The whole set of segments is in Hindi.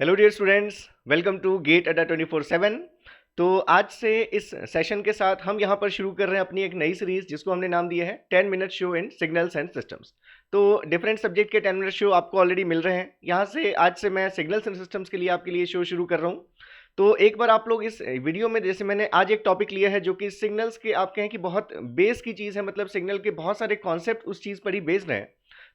Hello dear students, welcome to GATE Adda 24/7। तो आज से इस सेशन के साथ हम यहाँ पर शुरू कर रहे हैं अपनी एक नई सीरीज जिसको हमने नाम दिया है 10 minute show in signals and systems. तो डिफरेंट सब्जेक्ट के 10 मिनट शो आपको ऑलरेडी मिल रहे हैं। यहाँ से आज से मैं सिग्नल्स एंड सिस्टम्स के लिए आपके लिए शो शुरू कर रहा हूँ। तो एक बार आप लोग इस वीडियो में, जैसे मैंने आज एक टॉपिक लिया है जो कि सिग्नल्स के आप कहें कि बहुत बेस की चीज़ है, मतलब सिग्नल के बहुत सारे कॉन्सेप्ट उस चीज़ पर ही बेस्ड हैं।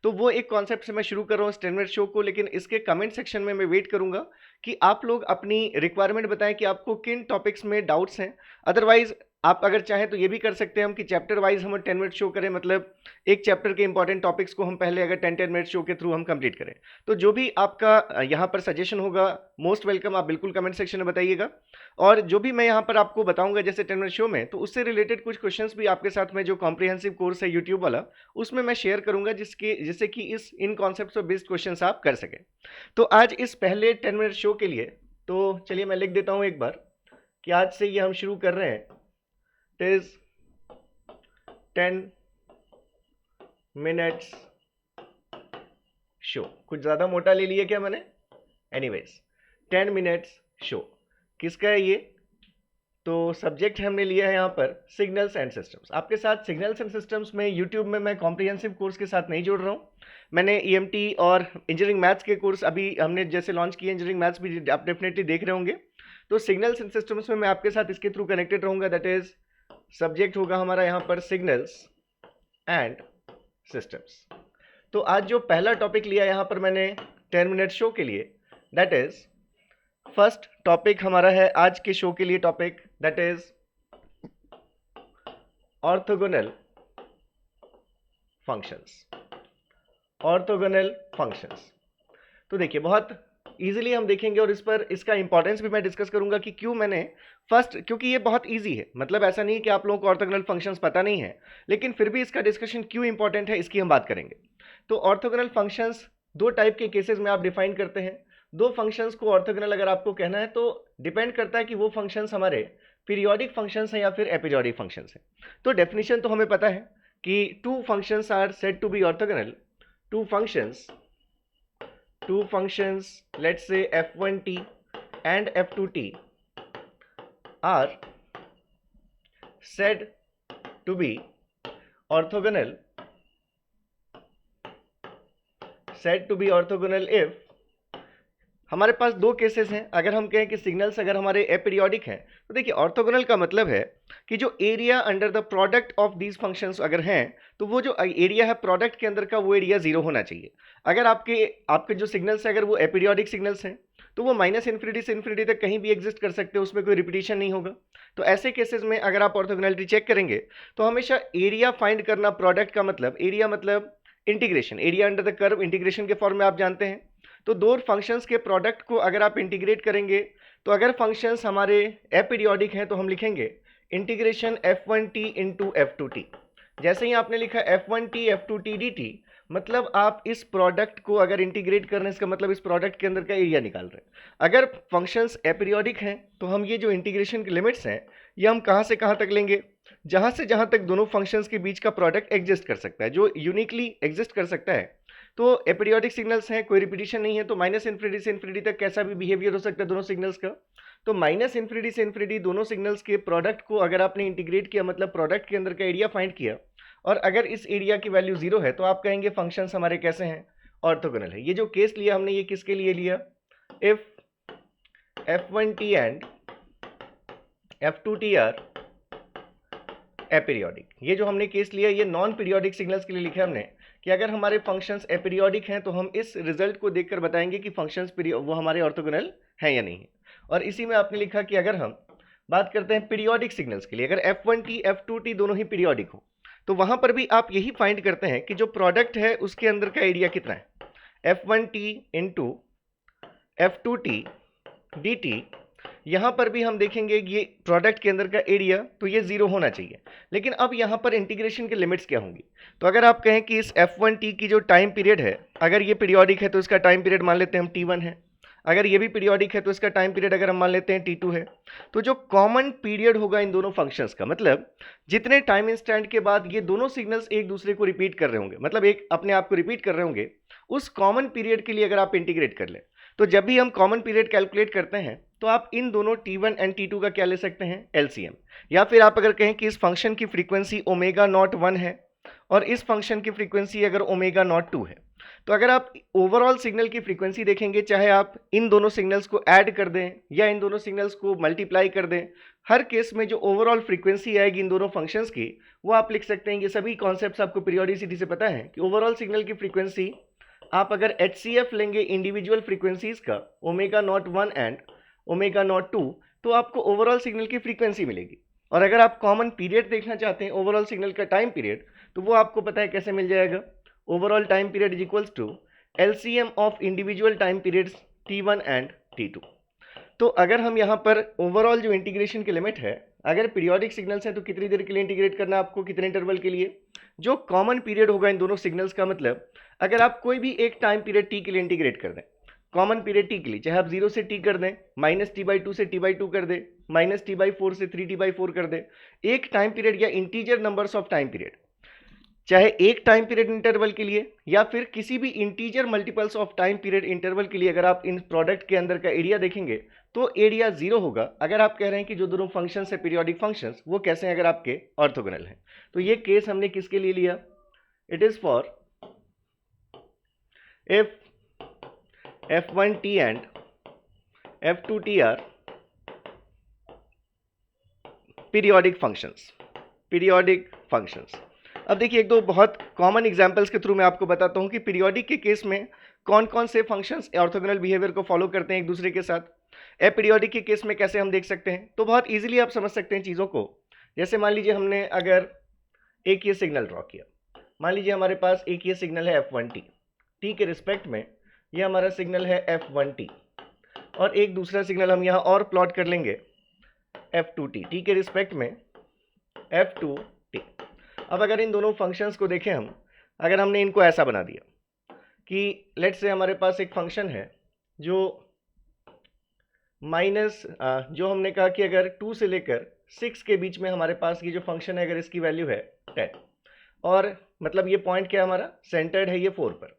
तो वो एक कॉन्सेप्ट से मैं शुरू कर रहा हूँ 10 मिनट शो को, लेकिन इसके कमेंट सेक्शन में मैं वेट करूंगा कि आप लोग अपनी रिक्वायरमेंट बताएं कि आपको किन टॉपिक्स में डाउट्स हैं। अदरवाइज आप अगर चाहें तो ये भी कर सकते हैं हम कि चैप्टर वाइज हम 10 मिनट शो करें, मतलब एक चैप्टर के इंपॉर्टेंट टॉपिक्स को हम पहले अगर 10 मिनट शो के थ्रू हम कंप्लीट करें। तो जो भी आपका यहाँ पर सजेशन होगा, मोस्ट वेलकम, आप बिल्कुल कमेंट सेक्शन में बताइएगा। और जो भी मैं यहाँ पर आपको बताऊंगा जैसे 10 मिनट शो में, तो उससे रिलेटेड कुछ क्वेश्चंस भी आपके साथ में जो कॉम्प्रिहेंसिव कोर्स है यूट्यूब वाला, उसमें मैं शेयर करूंगा जिससे कि इन कॉन्सेप्ट पर बेस्ड क्वेश्चंस आप कर सकें। तो आज इस पहले 10 मिनट शो के लिए, तो चलिए मैं लिख देता हूं एक बार कि आज से ये हम शुरू कर रहे हैं। It is 10 minutes show. कुछ ज़्यादा मोटा ले लिया क्या मैंने? एनीवेज 10 मिनट्स शो किसका है ये? तो सब्जेक्ट हमने लिया है यहाँ पर सिग्नल्स एंड सिस्टम्स। आपके साथ सिग्नल्स एंड सिस्टम्स में यूट्यूब में मैं कॉम्प्रिहेंसिव कोर्स के साथ नहीं जोड़ रहा हूँ। मैंने ईएमटी और इंजीनियरिंग मैथ्स के कोर्स अभी हमने जैसे लॉन्च किए, इंजीनियरिंग मैथ्स भी आप डेफिनेटली देख रहे होंगे। तो सिग्नल्स एंड सिस्टम्स में मैं आपके साथ इसके थ्रू कनेक्टेड रहूँगा। दैट इज सब्जेक्ट होगा हमारा यहाँ पर सिग्नल्स एंड सिस्टम्स। तो आज जो पहला टॉपिक लिया यहाँ पर मैंने 10 मिनट शो के लिए, दैट इज फर्स्ट टॉपिक हमारा है आज के शो के लिए topic, that is orthogonal functions. Orthogonal functions तो देखिए बहुत इजीली हम देखेंगे और इस पर इसका इंपॉर्टेंस भी मैं डिस्कस करूंगा कि क्यों मैंने फर्स्ट, क्योंकि ये बहुत इजी है। मतलब ऐसा नहीं कि आप लोगों को ऑर्थोगोनल फंक्शंस पता नहीं है, लेकिन फिर भी इसका डिस्कशन क्यों इंपॉर्टेंट है इसकी हम बात करेंगे। तो ऑर्थोगोनल फंक्शंस दो टाइप के केसेस में आप डिफाइन करते हैं। दो फंक्शंस को ऑर्थोगोनल अगर आपको कहना है तो डिपेंड करता है कि वो फंक्शंस हमारे पीरियोडिक फंक्शंस हैं या फिर एपिरियोडिक फंक्शंस हैं। तो डेफिनेशन तो हमें पता है कि two functions are said to be orthogonal. Two functions, let's say f1t and f2t are said to be orthogonal if हमारे पास दो केसेस हैं। अगर हम कहें कि सिग्नल्स अगर हमारे एपीरियोडिक हैं, तो देखिए ऑर्थोगोनल का मतलब है कि जो area under the product of these functions अगर हैं, तो वो जो एरिया है प्रोडक्ट के अंदर का, वो एरिया जीरो होना चाहिए। अगर आपके जो सिग्नल्स हैं अगर वो एपीरियोडिक सिग्नल्स हैं, तो वो -इन्फिनिटी से इन्फिनिटी तक कहीं भी एग्जिस्ट कर सकते हैं, उसमें कोई रिपीटिशन नहीं होगा। तो ऐसे केसेस में अगर आप ऑर्थोगोनैलिटी चेक करेंगे तो हमेशा एरिया फाइंड करना, प्रोडक्ट का मतलब एरिया, मतलब integration, area under the curve integration के फॉर्म में आप जानते हैं। तो दो फंक्शंस के प्रोडक्ट को अगर आप इंटीग्रेट करेंगे, तो अगर फंक्शंस हमारे एपीरियोडिक हैं तो हम लिखेंगे इंटीग्रेशन f1t इंटू f2t। जैसे ही आपने लिखा f1t f2t dt, मतलब आप इस प्रोडक्ट को अगर इंटीग्रेट कर रहे हैं, इसका मतलब इस प्रोडक्ट के अंदर का एरिया निकाल रहे हैं। अगर फंक्शंस एपीरियोडिक हैं तो हम ये जो इंटीग्रेशन की लिमिट्स हैं, ये हम कहाँ से कहाँ तक लेंगे? जहाँ से जहाँ तक दोनों फंक्शंस के बीच का प्रोडक्ट एग्जिस्ट कर सकता है, जो यूनिकली एग्जिस्ट कर सकता है। तो एपीरियोडिक सिग्नल्स हैं, कोई रिपीटिशन नहीं है, तो -इन्फिनिटी से इन्फिनिटी तक कैसा भी बिहेवियर हो सकता है दोनों सिग्नल्स का। तो -इन्फिनिटी से इन्फिनिटी दोनों सिग्नल्स के प्रोडक्ट को अगर आपने इंटीग्रेट किया, मतलब प्रोडक्ट के अंदर का एरिया फाइंड किया, और अगर इस एरिया की वैल्यू जीरो है, तो आप कहेंगे फंक्शंस हमारे कैसे हैं? ऑर्थोगोनल है। ये जो केस लिया हमने, ये किसके लिए लिया? If f1t and f2t are aperiodic. ये जो हमने केस लिया, ये नॉन पीरियोडिक सिग्नल्स के लिए लिखा है हमने कि अगर हमारे फंक्शंस एपीरियोडिक हैं तो हम इस रिजल्ट को देखकर बताएंगे कि फंक्शंस वो हमारे ऑर्थोगोनल हैं या नहीं है। और इसी में आपने लिखा कि अगर हम बात करते हैं पीरियोडिक सिग्नल्स के लिए, अगर f1t f2t दोनों ही पीरियोडिक हो, तो वहां पर भी आप यही फाइंड करते हैं कि जो प्रोडक्ट है उसके अंदर का एरिया कितना है, f1t इंटू f2t dt। यहां पर भी हम देखेंगे ये प्रोडक्ट के अंदर का एरिया, तो ये जीरो होना चाहिए। लेकिन अब यहां पर इंटीग्रेशन की लिमिट्स क्या होंगी? तो अगर आप कहें कि इस f1t की जो टाइम पीरियड है, अगर ये पीरियोडिक है तो इसका टाइम पीरियड मान लेते हैं हम t1 है। अगर ये भी पीरियोडिक है तो इसका टाइम पीरियड अगर हम मान लेते हैं t2 है। तो जो कॉमन पीरियड होगा इन दोनों फंक्शंस का, मतलब जितने टाइम इंस्टेंट के बाद ये दोनों सिग्नल्स एक दूसरे को रिपीट कर रहे होंगे, मतलब एक अपने आप को रिपीट कर रहे होंगे, उस कॉमन पीरियड के लिए अगर आप इंटीग्रेट कर लें, तो जब भी हम कॉमन पीरियड कैलकुलेट करते हैं तो आप इन दोनों T1 एंड T2 का क्या ले सकते हैं, LCM। या फिर आप अगर कहें कि इस फंक्शन की फ्रीक्वेंसी ओमेगा नॉट 1 है और इस फंक्शन की फ्रीक्वेंसी अगर ओमेगा नॉट 2 है, तो अगर आप ओवरऑल सिग्नल की फ्रीक्वेंसी देखेंगे, चाहे आप इन दोनों सिग्नल्स को ऐड कर दें या इन दोनों सिग्नल्स को मल्टीप्लाई कर दें, हर केस में जो ओवरऑल फ्रीक्वेंसी आएगी इन दोनों फंक्शंस की, वो आप लिख सकते हैं। ये सभी कॉन्सेप्ट्स आपको पीरियोडिसिटी से पता है कि ओवरऑल सिग्नल की फ्रीक्वेंसी आप अगर HCF लेंगे इंडिविजुअल फ्रीक्वेंसीज का, omega naught 1 and omega naught 2, तो आपको ओवरऑल सिग्नल की फ्रीक्वेंसी मिलेगी। और अगर आप कॉमन पीरियड देखना चाहते हैं, ओवरऑल सिग्नल का टाइम पीरियड, तो वो आपको पता है कैसे मिल जाएगा। Overall time period is equals to LCM of individual time periods T1 and T2। तो अगर हम यहाँ पर ओवरऑल जो इंटीग्रेशन की लिमिट है, अगर पीरियोडिक सिग्नल्स हैं तो कितनी देर के लिए इंटीग्रेट करना है आपको, कितने इंटरवल के लिए, जो कॉमन पीरियड होगा इन दोनों सिग्नल्स का, मतलब अगर आप कोई भी एक टाइम पीरियड T के लिए इंटीग्रेट कर दें, कॉमन पीरियड T के लिए, चाहे आप 0 से T कर दें, -T/2 से T/2 कर दें, -T/4 से 3T/4 कर दें, एक टाइम पीरियड या integer numbers of time period, चाहे एक टाइम पीरियड इंटरवल के लिए या फिर किसी भी integer multiples of time period interval के लिए, अगर आप इन प्रोडक्ट के अंदर का एरिया देखेंगे तो एरिया 0 होगा। अगर आप कह रहे हैं कि जो दोनों फंक्शंस है पीरियोडिक फंक्शंस, वो कैसे हैं, अगर आपके ऑर्थोगोनल हैं। तो ये केस हमने किसके लिए लिया, it is for if F1T and F2T are periodic functions. अब देखिए एक दो बहुत कॉमन एग्जांपल्स के थ्रू मैं आपको बताता हूं कि पीरियोडिक के केस में कौन कौन से फंक्शंस ऑर्थोगोनल बिहेवियर को फॉलो करते हैं एक दूसरे के साथ, एपीरियोडिक के केस में कैसे हम देख सकते हैं। तो बहुत इजीली आप समझ सकते हैं चीज़ों को। जैसे मान लीजिए हमने अगर एक ये सिग्नल ड्रॉ किया, मान लीजिए हमारे पास एक ये सिग्नल है F1T, टी के रिस्पेक्ट में ये हमारा सिग्नल है F1T, और एक दूसरा सिग्नल हम यहाँ और प्लॉट कर लेंगे F2T, टी के रिस्पेक्ट में F2T। अब अगर इन दोनों फंक्शंस को देखें हम, अगर हमने इनको ऐसा बना दिया कि लेट्स से हमारे पास एक फंक्शन है जो जो हमने कहा कि अगर 2 से लेकर 6 के बीच में हमारे पास ये जो फंक्शन है, अगर इसकी वैल्यू है 10, और मतलब ये पॉइंट क्या हमारा सेंटर्ड है ये 4 पर।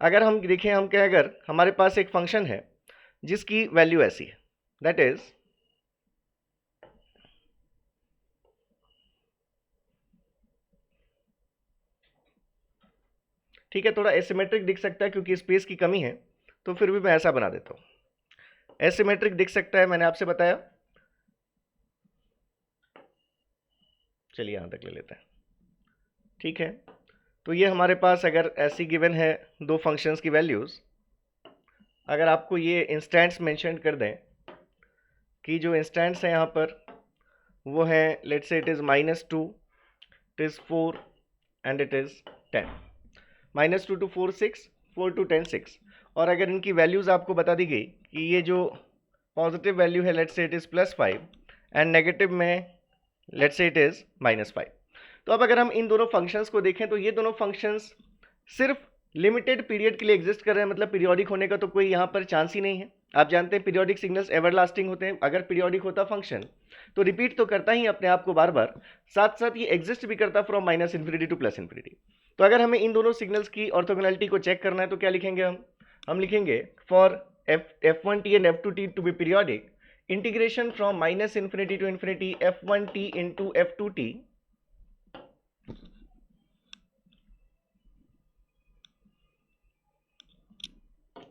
अगर हम देखें, हम कहें अगर हमारे पास एक फंक्शन है जिसकी वैल्यू ऐसी है, दैट इज ठीक है, थोड़ा एसिमेट्रिक दिख सकता है क्योंकि स्पेस की कमी है, तो फिर भी मैं ऐसा बना देता हूं। एसिमेट्रिक दिख सकता है, मैंने आपसे बताया। चलिए यहां तक ले लेते हैं, ठीक है। तो ये हमारे पास अगर ऐसी गिवन है दो फंक्शंस की वैल्यूज, अगर आपको ये इंस्टेंट्स मेंशन कर दें कि जो इंस्टेंट्स हैं यहाँ पर वो है, let's say it is -2, it is 4 and it is 10, -2 to 4 6, 4 to 10 6। और अगर इनकी वैल्यूज़ आपको बता दी गई कि ये जो पॉजिटिव वैल्यू है let's say it is +5 and negative में लेट्स से इट इज़ -5। तो अब अगर हम इन दोनों फंक्शंस को देखें तो ये दोनों फंक्शंस सिर्फ लिमिटेड पीरियड के लिए एग्जिस्ट कर रहे हैं, मतलब पीरियोडिक होने का तो कोई यहाँ पर चांस ही नहीं है। आप जानते हैं पीरियोडिक सिग्नल्स एवरलास्टिंग होते हैं। अगर पीरियोडिक होता फंक्शन तो रिपीट तो करता ही अपने आप को बार बार, साथ साथ ये एग्जिस्ट भी करता फ्रॉम -∞ टू +∞। तो अगर हमें इन दोनों सिग्नल्स की ऑर्थोगोनैलिटी को चेक करना है तो क्या लिखेंगे हम लिखेंगे for F1T and F2T to be periodic, integration from -∞ to ∞ F1T into F2T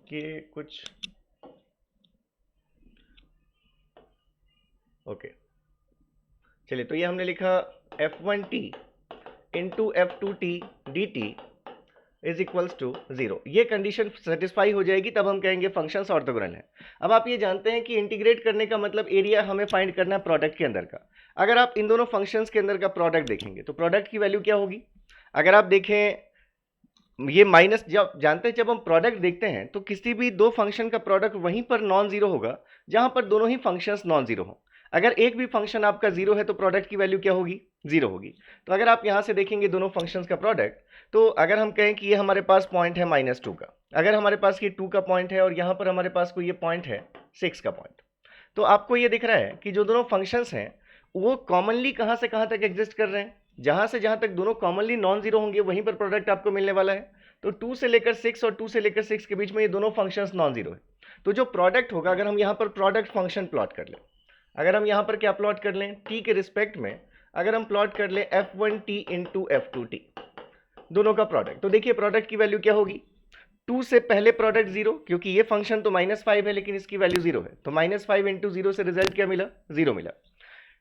के कुछ ओके चलिए, तो ये हमने लिखा F1T into F2T dt is equals to 0। ये कंडीशन सेटिस्फाई हो जाएगी तब हम कहेंगे फंक्शंस ऑर्थोगोनल है। अब आप ये जानते हैं कि इंटीग्रेट करने का मतलब एरिया हमें फाइंड करना है प्रोडक्ट के अंदर का। अगर आप इन दोनों फंक्शंस के अंदर का प्रोडक्ट देखेंगे तो प्रोडक्ट की वैल्यू क्या होगी। अगर आप देखें ये माइनस, जब जानते हैं जब हम प्रोडक्ट देखते हैं तो किसी भी दो फंक्शन का प्रोडक्ट वहीं पर नॉन जीरो होगा जहां पर दोनों ही फंक्शंस नॉन जीरो हो। अगर एक भी फंक्शन आपका जीरो है तो प्रोडक्ट की वैल्यू क्या होगी, जीरो होगी। तो अगर आप यहां से देखेंगे दोनों फंक्शंस का प्रोडक्ट, तो अगर हम कहें कि ये हमारे पास पॉइंट है -2 का, अगर हमारे पास ये 2 का पॉइंट है और यहाँ पर हमारे पास कोई ये पॉइंट है 6 का पॉइंट, तो आपको ये दिख रहा है कि जो दोनों फंक्शंस हैं वो कॉमनली कहाँ से कहाँ तक एग्जिस्ट कर रहे हैं। जहाँ से जहाँ तक दोनों कॉमनली नॉन जीरो होंगे वहीं पर प्रोडक्ट आपको मिलने वाला है। तो 2 से लेकर 6 और 2 से लेकर 6 के बीच में ये दोनों फंक्शंस नॉन जीरो है। तो जो प्रोडक्ट होगा, अगर हम यहाँ पर प्रोडक्ट फंक्शन प्लॉट कर लें, अगर हम यहाँ पर क्या प्लॉट कर लें, टी के रिस्पेक्ट में अगर हम प्लॉट कर लें f1t इंटू f2t, दोनों का प्रोडक्ट, तो देखिए प्रोडक्ट की वैल्यू क्या होगी, 2 से पहले प्रोडक्ट 0, क्योंकि ये फंक्शन तो -5 है लेकिन इसकी वैल्यू 0 है, तो -5 इंटू 0 से रिजल्ट क्या मिला, 0 मिला।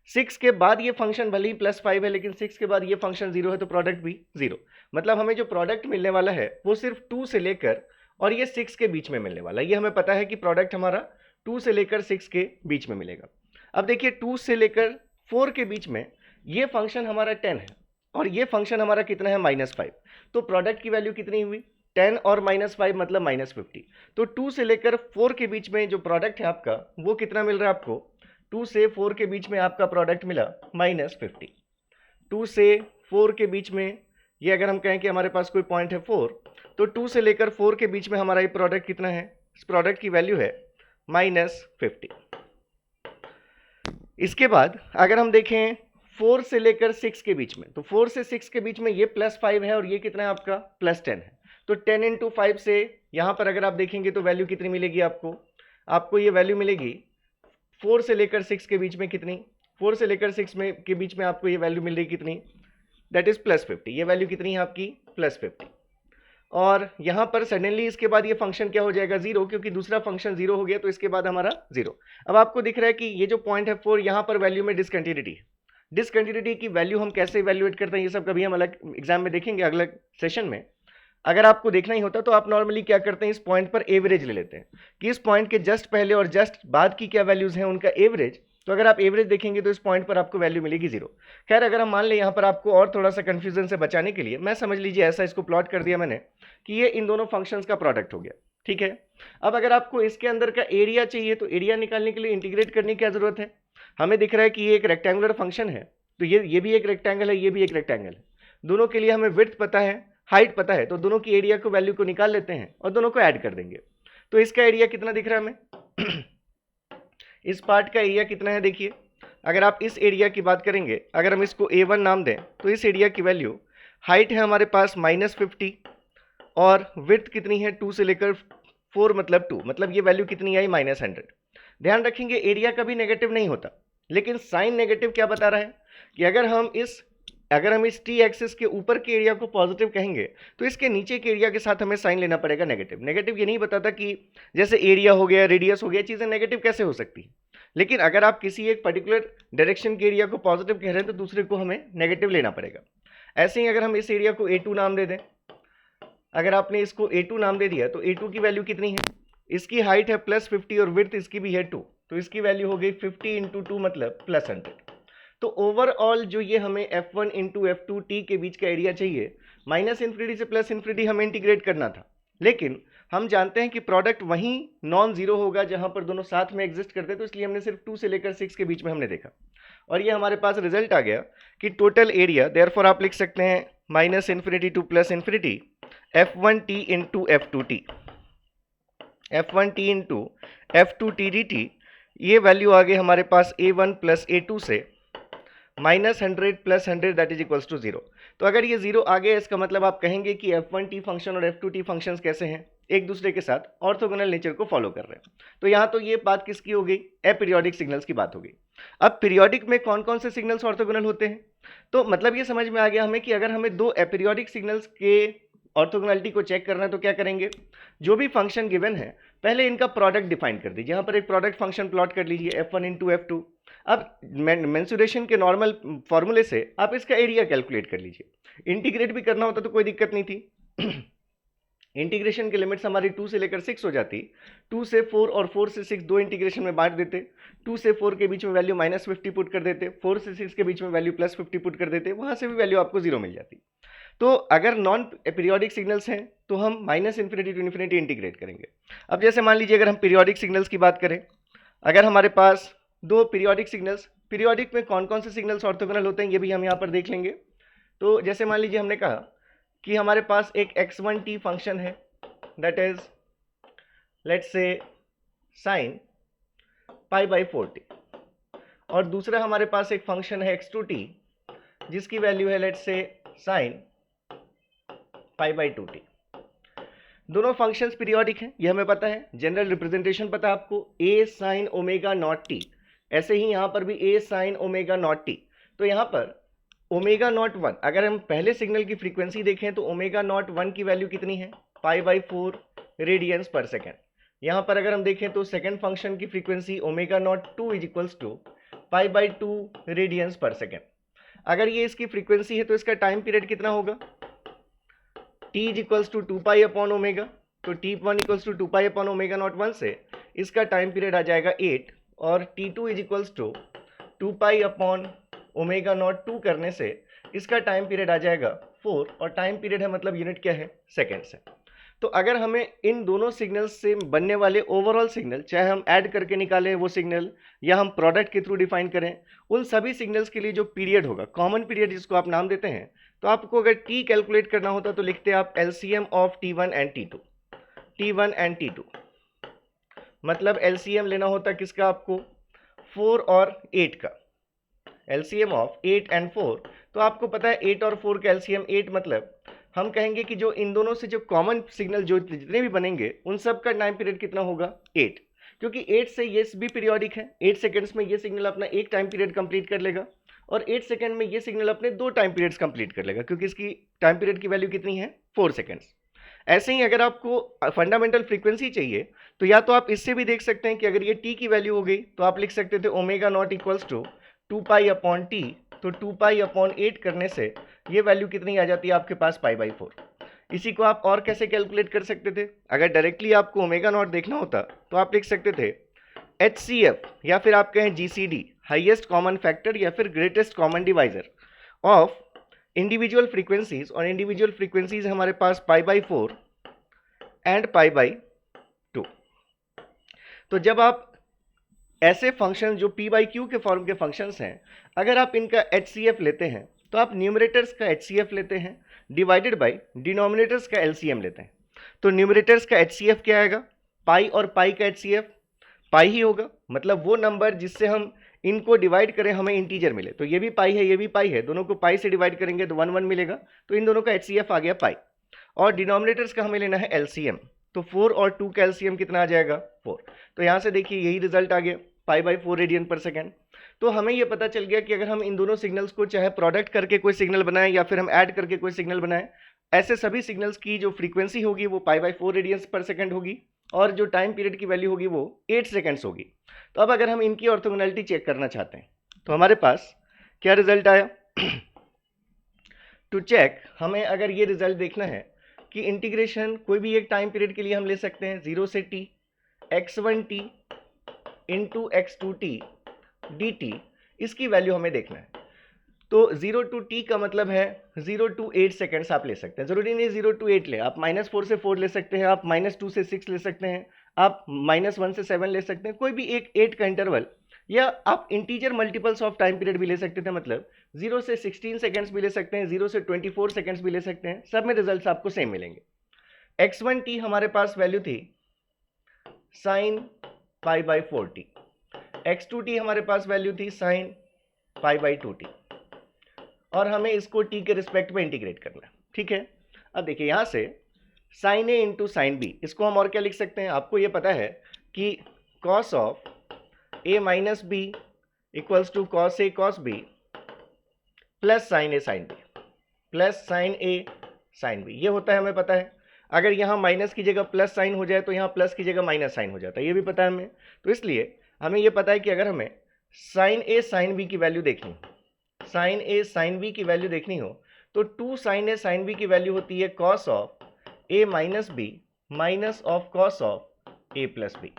6 के बाद ये फंक्शन भले ही +5 है लेकिन 6 के बाद ये फंक्शन 0 है, तो प्रोडक्ट भी 0। मतलब हमें जो प्रोडक्ट मिलने वाला है वो सिर्फ 2 से लेकर और ये 6 के बीच में मिलने वाला है। ये हमें पता है कि प्रोडक्ट हमारा 2 से लेकर 6 के बीच में मिलेगा। अब देखिए 2 से लेकर 4 के बीच में ये फंक्शन हमारा 10 है और ये फंक्शन हमारा कितना है, -5, तो प्रोडक्ट की वैल्यू कितनी हुई, 10 और -5 मतलब -50। तो 2 से लेकर 4 के बीच में जो प्रोडक्ट है आपका वो कितना मिल रहा है आपको, 2 से 4 के बीच में आपका प्रोडक्ट मिला -50। 2 से 4 के बीच में ये अगर हम कहें कि हमारे पास कोई पॉइंट है 4, तो 2 से लेकर 4 के बीच में हमारा ये प्रोडक्ट कितना है, इस प्रोडक्ट की वैल्यू है -50। इसके बाद अगर हम देखें 4 से लेकर 6 के बीच में, तो 4 से 6 के बीच में ये +5 है और ये कितना है आपका +10 है, तो 10 इंटू 5 से यहाँ पर अगर आप देखेंगे तो वैल्यू कितनी मिलेगी आपको ये वैल्यू मिलेगी 4 से लेकर 6 के बीच में कितनी, 4 से लेकर 6 में के बीच में आपको ये वैल्यू मिल रही कितनी, दैट इज +50। ये वैल्यू कितनी है आपकी, +50। और यहाँ पर सडनली इसके बाद ये फंक्शन क्या हो जाएगा, 0, क्योंकि दूसरा फंक्शन 0 हो गया, तो इसके बाद हमारा 0। अब आपको दिख रहा है कि ये जो पॉइंट है 4, यहाँ पर वैल्यू में डिसकंटिन्यूटी है। डिसकंटिन्यूटी की वैल्यू हम कैसे इवैल्यूएट करते हैं, ये सब कभी हम अलग एग्जाम में देखेंगे, अगले सेशन में। अगर आपको देखना ही होता तो आप नॉर्मली क्या करते हैं, इस पॉइंट पर एवरेज ले लेते हैं कि इस पॉइंट के जस्ट पहले और जस्ट बाद की क्या वैल्यूज हैं उनका एवरेज। तो अगर आप एवरेज देखेंगे तो इस पॉइंट पर आपको वैल्यू मिलेगी 0। खैर अगर हम मान लें यहाँ पर आपको और थोड़ा सा कंफ्यूजन से बचाने के लिए मैं समझ लीजिए ऐसा इसको प्लॉट कर दिया मैंने कि ये इन दोनों फंक्शंस का प्रोडक्ट हो गया, ठीक है। अब अगर आपको इसके अंदर का एरिया चाहिए तो एरिया निकालने के लिए इंटीग्रेट करने की क्या जरूरत है, हमें दिख रहा है कि ये एक रेक्टेंगुलर फंक्शन है, तो ये भी एक रेक्टेंगल है, ये भी एक रेक्टेंगल है, दोनों के लिए हमें विड्थ पता है, हाइट पता है, तो दोनों की एरिया को वैल्यू को निकाल लेते हैं और दोनों को ऐड कर देंगे। तो इसका एरिया कितना दिख रहा है हमें इस पार्ट का एरिया कितना है, देखिए अगर आप इस एरिया की बात करेंगे, अगर हम इसको A1 नाम दें तो इस एरिया की वैल्यू, हाइट है हमारे पास -50 और विड्थ कितनी है 2 से लेकर 4 मतलब 2, मतलब ये वैल्यू कितनी आई, -100। ध्यान रखेंगे एरिया कभी नेगेटिव नहीं होता, लेकिन साइन नेगेटिव क्या बता रहा है कि अगर हम इस टी एक्सिस के ऊपर के एरिया को पॉजिटिव कहेंगे तो इसके नीचे के एरिया के साथ हमें साइन लेना पड़ेगा नेगेटिव। नेगेटिव ये नहीं बताता कि जैसे एरिया हो गया, रेडियस हो गया, चीज़ें नेगेटिव कैसे हो सकती है, लेकिन अगर आप किसी एक पर्टिकुलर डायरेक्शन के एरिया को पॉजिटिव कह रहे हैं तो दूसरे को हमें नेगेटिव लेना पड़ेगा। ऐसे ही अगर हम इस एरिया को A2 नाम दे दें, अगर आपने इसको A2 नाम दे दिया तो A2 की वैल्यू कितनी है, इसकी हाइट है +50 और विड्थ इसकी भी है 2, तो इसकी वैल्यू हो गई 50 इंटू 2 मतलब +100। तो ओवरऑल जो ये हमें f1 इंटू f2t के बीच का एरिया चाहिए, -∞ से +∞ हमें इंटीग्रेट करना था, लेकिन हम जानते हैं कि प्रोडक्ट वहीं नॉन जीरो होगा जहां पर दोनों साथ में एग्जिस्ट करते हैं, तो इसलिए हमने सिर्फ 2 से लेकर 6 के बीच में हमने देखा और ये हमारे पास रिजल्ट आ गया कि टोटल एरिया, देयरफॉर आप लिख सकते हैं -∞ to +∞ f1t into f2t, f1t into f2t dt। ये वैल्यू आ गई हमारे पास A1 + A2 से -100 + 100 दैट इज इक्वल्स टू 0। तो अगर ये 0 आ गया इसका मतलब आप कहेंगे कि f1t फंक्शन और f2t फंक्शंस कैसे हैं, एक दूसरे के साथ ऑर्थोगोनल नेचर को फॉलो कर रहे हैं। तो यहाँ तो ये बात किसकी हो गई, अपीरियोडिक सिग्नल्स की बात हो गई। अब पीरियोडिक में कौन कौन से सिग्नल्स ऑर्थोगोनल होते हैं, तो मतलब ये समझ में आ गया हमें कि अगर हमें दो अपीरियोडिक सिग्नल्स के ऑर्थोगोनलिटी को चेक करना है तो क्या करेंगे, जो भी फंक्शन गिवन है पहले इनका प्रोडक्ट डिफाइन कर दीजिए। यहाँ पर एक प्रोडक्ट फंक्शन प्लॉट कर लीजिए f1 इंटू f2। अब मेंसुरेशन के नॉर्मल फॉर्मूले से आप इसका एरिया कैलकुलेट कर लीजिए। इंटीग्रेट भी करना होता तो कोई दिक्कत नहीं थी इंटीग्रेशन के लिमिट्स हमारी 2 से लेकर 6 हो जाती, 2 से 4 और 4 से 6 दो इंटीग्रेशन में बांट देते, 2 से 4 के बीच में वैल्यू -50 पुट कर देते, 4 से 6 के बीच में वैल्यू +50 पुट कर देते, वहाँ से भी वैल्यू आपको 0 मिल जाती। तो अगर नॉन पीरियोडिक सिग्नल्स हैं तो हम -∞ टू ∞ इंटीग्रेट करेंगे। अब जैसे मान लीजिए अगर हम पीरियोडिक सिग्नल्स की बात करें, अगर हमारे पास दो पीरियोडिक सिग्नल्स, पीरियोडिक में कौन कौन से सिग्नल्स ऑर्थोगोनल होते हैं ये भी हम यहाँ पर देख लेंगे। तो जैसे मान लीजिए हमने कहा कि हमारे पास एक x1t फंक्शन है, that is let's say sin π/4t, और दूसरा हमारे पास एक फंक्शन है x2t जिसकी वैल्यू है लेट्स से sin π/2t। दोनों फंक्शंस पीरियोडिक हैं, ये हमें पता है। जनरल रिप्रेजेंटेशन पता है आपको, a sin omega naught T. ऐसे ही यहाँ पर भी a sin omega naught T. तो यहाँ पर ओमेगा नॉट 1, अगर हम पहले सिग्नल की फ्रीक्वेंसी देखें तो ओमेगा नॉट 1 की वैल्यू कितनी है, π/4 रेडियंस पर सेकेंड। यहाँ पर अगर हम देखें तो सेकेंड फंक्शन की frequency omega naught 2 is equals to π/2 radians पर सेकेंड। अगर ये इसकी फ्रीक्वेंसी है तो इसका टाइम पीरियड कितना होगा, t is equals to 2π upon omega. तो t1 equals to 2π upon omega naught 1 से इसका टाइम पीरियड आ जाएगा 8, और t2 is equals to 2π upon omega naught 2 करने से इसका टाइम पीरियड आ जाएगा 4, और टाइम पीरियड है मतलब यूनिट क्या है, सेकेंड्स है। तो अगर हमें इन दोनों सिग्नल्स से बनने वाले ओवरऑल सिग्नल, चाहे हम ऐड करके निकालें वो सिग्नल या हम प्रोडक्ट के थ्रू डिफाइन करें, उन सभी सिग्नल्स के लिए जो पीरियड होगा, कॉमन पीरियड जिसको आप नाम देते हैं, तो आपको अगर t कैलकुलेट करना होता तो लिखते आप LCM of t1 and t2, मतलब LCM लेना होता किसका, आपको 4 और 8 का, LCM ऑफ 8 एंड 4। तो आपको पता है 8 और 4 का LCM 8, मतलब हम कहेंगे कि जो इन दोनों से जो कॉमन सिग्नल जो जितने भी बनेंगे उन सब का टाइम पीरियड कितना होगा, 8, क्योंकि 8 से ये भी पीरियोडिक है। 8 सेकंड्स में ये सिग्नल अपना एक टाइम पीरियड कंप्लीट कर लेगा, और 8 सेकंड में ये सिग्नल अपने 2 टाइम पीरियड्स कंप्लीट कर लेगा, क्योंकि इसकी टाइम पीरियड की वैल्यू कितनी है, 4 सेकंड्स। ऐसे ही अगर आपको फंडामेंटल फ्रीक्वेंसी चाहिए तो या तो आप इससे भी देख सकते हैं कि अगर ये t की वैल्यू हो गई तो आप लिख सकते थे omega naught equals to 2π upon T. तो 2π अपॉन 8 करने से ये वैल्यू कितनी आ जाती है आपके पास, π/4। इसी को आप और कैसे कैलकुलेट कर सकते थे, अगर डायरेक्टली आपको ओमेगा नॉट देखना होता तो आप लिख सकते थे HCF, या फिर आप कहें GCD, हाईएस्ट कॉमन फैक्टर या फिर greatest common divisor of individual frequencies, और इंडिविजुअल फ्रीक्वेंसीज हमारे पास π/4 एंड π/2। तो जब आप ऐसे फंक्शन जो p/q के फॉर्म के फंक्शंस हैं, अगर आप इनका HCF लेते हैं तो आप न्यूमरेटर्स का HCF लेते हैं डिवाइडेड बाय डिनोमिनेटर्स का LCM लेते हैं। तो न्यूमरेटर्स का HCF क्या आएगा, पाई और पाई का HCF पाई ही होगा, मतलब वो नंबर जिससे हम इनको डिवाइड करें हमें इंटीजर मिले। तो ये भी पाई है, ये भी पाई है, दोनों को पाई से डिवाइड करेंगे तो 1 1 मिलेगा, तो इन दोनों का HCF आ गया पाई। और डिनोमिनेटर्स का हमें लेना है LCM, तो 4 और 2 का LCM कितना आ जाएगा, 4। तो यहाँ से देखिए यही रिजल्ट आ गया, π/4 रेडियन पर सेकेंड। तो हमें ये पता चल गया कि अगर हम इन दोनों सिग्नल्स को चाहे प्रोडक्ट करके कोई सिग्नल बनाएं या फिर हम ऐड करके कोई सिग्नल बनाएं, ऐसे सभी सिग्नल्स की जो फ्रीक्वेंसी होगी वो π/4 रेडियंस पर सेकेंड होगी, और जो टाइम पीरियड की वैल्यू होगी वो 8 सेकेंड्स होगी। तो अब अगर हम इनकी ऑर्थोगोनैलिटी चेक करना चाहते हैं तो हमारे पास क्या रिजल्ट आया। टू चेक, हमें अगर ये रिजल्ट देखना है कि इंटीग्रेशन कोई भी एक टाइम पीरियड के लिए हम ले सकते हैं 0 से t x1t into x2t dt, इसकी वैल्यू हमें देखना है। तो 0 to t का मतलब है 0 to 8 सेकेंड्स आप ले सकते हैं, जरूरी नहीं 0 to 8 ले, आप -4 से 4 ले सकते हैं, आप -2 से 6 ले सकते हैं, आप -1 से 7 ले सकते हैं, कोई भी एक 8 का इंटरवल, या आप integer multiples of time period भी ले सकते थे, मतलब 0 से 16 सेकेंड्स भी ले सकते हैं, 0 से 24 सेकेंड्स भी ले सकते हैं, सब में रिजल्ट्स आपको सेम मिलेंगे। x1t हमारे पास वैल्यू थी sin π/4t, x2t हमारे पास वैल्यू थी sin π/2t, और हमें इसको t के रिस्पेक्ट में इंटीग्रेट करना है, ठीक है। अब देखिए यहाँ से sin a into sine B, इसको हम और क्या लिख सकते हैं, आपको ये पता है कि cos of a minus B equals to cos a cos b plus sin a sin b plus sin a sin b, ये होता है हमें पता है। अगर यहाँ माइनस की जगह प्लस साइन हो जाए तो यहाँ प्लस की जगह माइनस साइन हो जाता है, ये भी पता है हमें। तो इसलिए हमें ये पता है कि अगर हमें sin a sin b की वैल्यू देखनी हो, sin a sin b की वैल्यू देखनी हो, तो 2 sin a sin b की वैल्यू होती है cos of a minus B minus of cos of a plus B.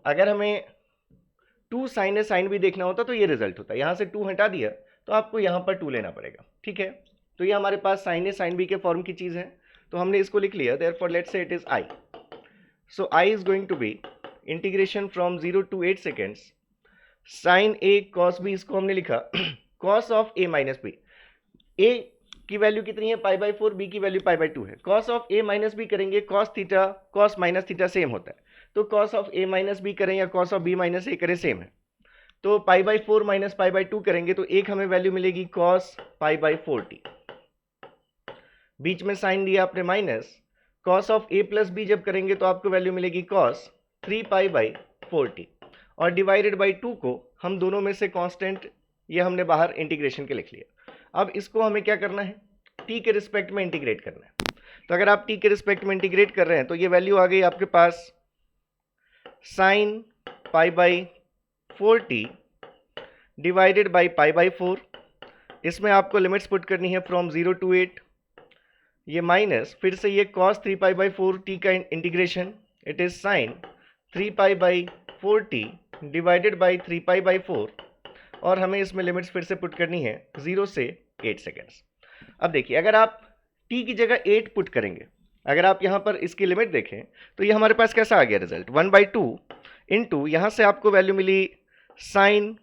अगर हमें 2 sin a sin b देखना होता तो ये रिजल्ट होता है, यहाँ से 2 हटा दिया तो आपको यहाँ पर 2 लेना पड़ेगा, ठीक है। तो ये हमारे पास sin a sin b के फॉर्म की चीज़ है, तो हमने इसको लिख लिया, therefore let's say it is I. So I is going to be integration from 0 to 8 seconds sin a cos b, इसको हमने लिखा cos of a minus b। a की वैल्यू कितनी है π/4, b की वैल्यू π/2 है। cos of a minus b करेंगे, cos theta cos minus theta same होता है, तो cos of a minus b करें या cos of b minus a करें सेम है। तो π/4 माइनस π/2 करेंगे तो एक हमें वैल्यू मिलेगी cos π/4t, बीच में साइन दिया आपने minus, cos of A plus B जब करेंगे तो आपको वैल्यू मिलेगी कॉस 3π/4t, और डिवाइडेड बाई 2 को हम दोनों में से कांस्टेंट ये हमने बाहर इंटीग्रेशन के लिख लिया। अब इसको हमें क्या करना है, t के रिस्पेक्ट में इंटीग्रेट करना है। तो अगर आप t के रिस्पेक्ट में इंटीग्रेट कर रहे हैं तो ये वैल्यू आ गई आपके पास sin π/4t डिवाइडेड बाई π/4। इसमें आपको लिमिट्स पुट करनी है फ्रॉम 0 to 8, ये माइनस फिर से ये cos 3π/4t का integration, it is sin 3π/4t divided by 3π/4, और हमें इसमें लिमिट्स फिर से पुट करनी है 0 से 8 सेकेंड्स। अब देखिए अगर आप t की जगह 8 पुट करेंगे, अगर आप यहाँ पर इसकी लिमिट देखें तो ये हमारे पास कैसा आ गया रिजल्ट 1/2 इंटू यहाँ से आपको वैल्यू मिली sin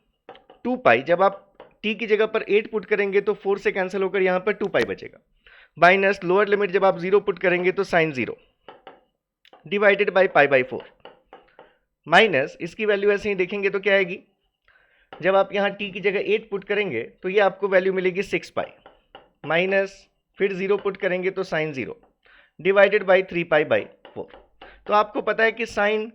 2π। जब आप t की जगह पर 8 पुट करेंगे तो 4 से कैंसिल होकर यहाँ पर 2π बचेगा, माइनस लोअर लिमिट जब आप 0 पुट करेंगे तो sin 0 डिवाइडेड बाई π/4, माइनस इसकी वैल्यू ऐसे ही देखेंगे तो क्या आएगी, जब आप यहाँ t की जगह 8 पुट करेंगे तो ये आपको वैल्यू मिलेगी 6π, माइनस फिर 0 पुट करेंगे तो sin 0 डिवाइडेड बाई 3π/4। तो आपको पता है कि sin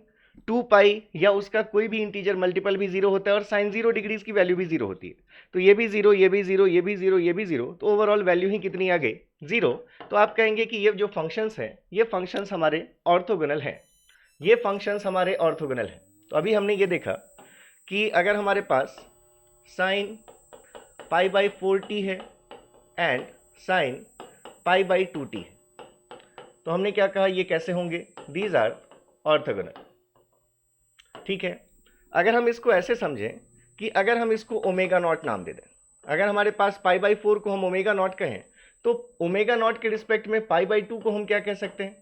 2π या उसका कोई भी इंटीजर मल्टीपल भी 0 होता है और sin 0 डिग्रीज की वैल्यू भी 0 होती है। तो ये भी 0, ये भी 0, ये भी 0, ये भी 0, तो ओवरऑल वैल्यू ही कितनी आ गई 0। तो आप कहेंगे कि ये जो फंक्शंस हैं ये फंक्शंस हमारे ऑर्थोगोनल हैं, ये फंक्शंस हमारे ऑर्थोगोनल हैं। तो अभी हमने ये देखा कि अगर हमारे पास sin π/4t है एंड sin π/2t है तो हमने क्या कहा, ये कैसे होंगे, दीज आर ऑर्थोगोनल। ठीक है, अगर हम इसको ऐसे समझें कि अगर हम इसको ओमेगा नॉट नाम दे दें, अगर हमारे पास π/4 को हम ओमेगा नॉट कहें तो ओमेगा नॉट के रिस्पेक्ट में π/2 को हम क्या कह सकते हैं,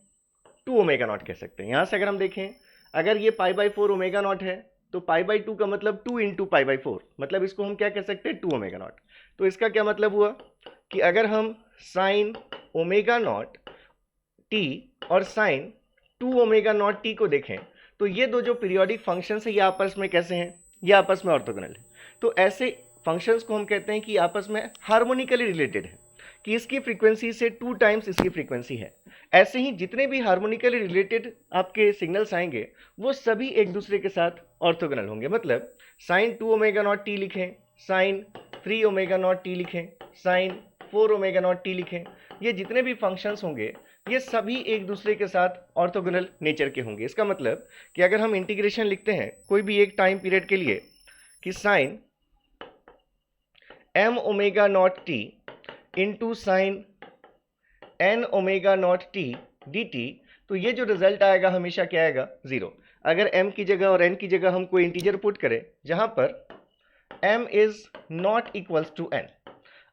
2 ओमेगा नॉट कह सकते हैं। यहाँ से अगर हम देखें अगर ये π/4 ओमेगा नॉट है तो π/2 का मतलब 2 इंटू π/4, मतलब इसको हम क्या कह सकते हैं 2 ओमेगा नॉट। तो इसका क्या मतलब हुआ कि अगर हम साइन ओमेगा नॉट टी और साइन 2 ओमेगा नॉट टी को देखें तो ये दो जो पीरियोडिक फंक्शंस है ये आपस में कैसे हैं, ये आपस में ऑर्थोगोनल है। तो ऐसे फंक्शंस को हम कहते हैं कि आपस में हार्मोनिकली रिलेटेड है, कि इसकी फ्रीक्वेंसी से 2 टाइम्स इसकी फ्रीक्वेंसी है। ऐसे ही जितने भी हार्मोनिकली रिलेटेड आपके सिग्नल्स आएंगे वो सभी एक दूसरे के साथ ऑर्थोगोनल होंगे। मतलब साइन 2 ओमेगा नॉट टी लिखें, साइन 3 ओमेगा नॉट टी लिखें, साइन 4 ओमेगा नॉट टी लिखें, ये जितने भी फंक्शंस होंगे ये सभी एक दूसरे के साथ ऑर्थोगोनल नेचर के होंगे। इसका मतलब कि अगर हम इंटीग्रेशन लिखते हैं कोई भी एक टाइम पीरियड के लिए कि sine m omega naught T into sine n omega naught T D T, तो ये जो रिजल्ट आएगा हमेशा क्या आएगा 0। अगर m की जगह और n की जगह हम कोई इंटीजर पुट करें जहां पर m is not equals to n,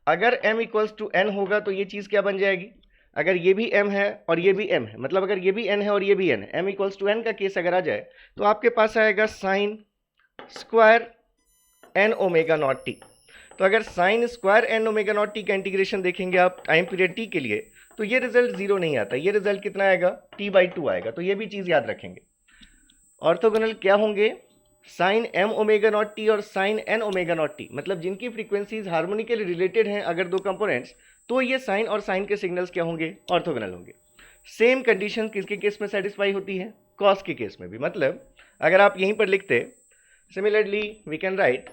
अगर m इक्वल्स टू n होगा तो ये चीज़ क्या बन जाएगी, अगर ये भी m है और ये भी m है, मतलब अगर ये भी n है और ये भी n है, m इक्वल्स टू n का केस अगर आ जाए तो आपके पास आएगा sine square n omega naught T. तो अगर sine square n omega naught T का इंटीग्रेशन देखेंगे आप टाइम पीरियड t के लिए तो ये रिजल्ट 0 नहीं आता, ये रिजल्ट कितना आएगा t/2 आएगा। तो ये भी चीज़ याद रखेंगे। ऑर्थोगोनल क्या होंगे, sine m omega naught t और sine n omega naught t, मतलब जिनकी फ्रीक्वेंसीज हार्मोनिकली रिलेटेड हैं अगर दो कंपोनेंट्स, तो ये साइन और साइन के सिग्नल्स क्या होंगे, ऑर्थोगोनल होंगे। सेम कंडीशन किसके केस में सेटिस्फाई होती है, कॉस के केस में भी। मतलब अगर आप यहीं पर लिखते similarly we can write,